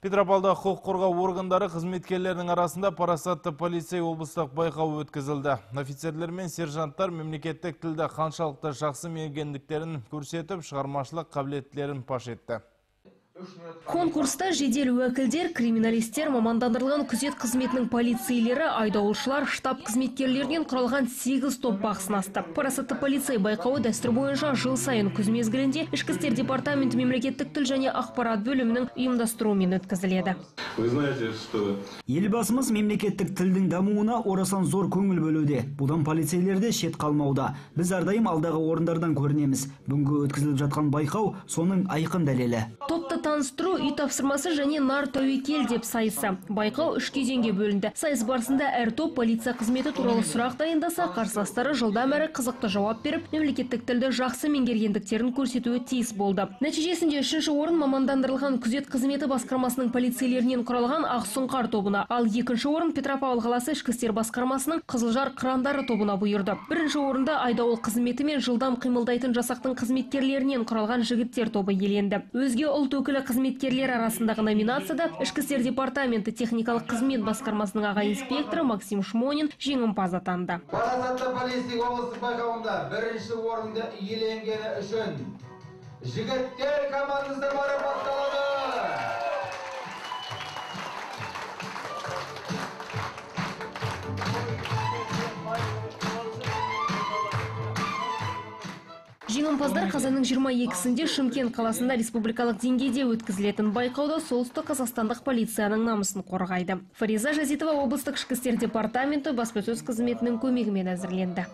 Петропавлда құқық қорғау органдары қызметкерлерінің арасында парасатты полицей облыстық байқауы өткізілді. Офицерлер мен сержанттар мемлекеттік тілді қаншалықты жақсы меңгендіктерін көрсетіп, шығармашылық қабілеттерін паш етті. Конкурста жедел уәкілдер, криминалистер, мамандандырылған күзет қызметінің полицейлері, айдаушылар, штаб қызметкерлерінен құралған 8 топ бақ сынасты. Парасатты полицей байқауы дәстүр бойынша жыл сайын күз мезгілінде Ішкі істер департаменті мемлекеттік тіл және ақпарат бөлімінің ұйымдастыруымен өткізіледі. Вы знаете, что елбасымыз мемлекеттік тілдің дамуына орасан зор көңіл бөлуде. Бұдан полицейлерде шет қалмауда. Біз әрдайым алдағы орындардан көрінеміз. Бүгінгі өткізіліп жатқан байқау соның айқын дәлелі. Топты таныстыру, үй тапсырмасы және нар тәуекел деп сайысы. Байқау 3 кезеңге бөлінді. Сайыс барысында әр топ полиция қызметі туралы сұрақ дайындаса, қарсыластары жылдам әрі қызықты жауап беріп, мемлекеттік тілді жақсы меңгергендіктерін көрсетуі тиіс болды. Нәтижесінде 3-ші орын мамандандырылған күзет қызметі басқармасының полицейлерінен құралған Ақсұңқар тобына, ал 2-ші орын Петропавл қаласы ішкі істер басқармасының Қызылжар қырандары тобына бұйырды. 1-ші орында айдауыл қызметі мен жылдам қимылдайтын жасақтың қызметкерлерінен құралған жігіттер тобы иеленді. Өзге ұлт өкілі қызметкерлер арасындағы номинацияда Ішкі істер департаменті техникалық қызмет басқармасының аға инспекторы Максим Шмонин жеңімпаз атанды. Парасатты полицей облыстық байқауында 1-ші орынды иеленгені үшін жігіттер командасы марапатталады. Жеңімпаздар қазанның 22-сінде Шымкент қаласында республикалық деңгейде өткізілетін байқауда солтүстік қазақстандық полицияның намысын қорғайды. Фариза Жазитова облыстық ішкі істер департаменті баспасөз қызметінің көмегімен әзірленді.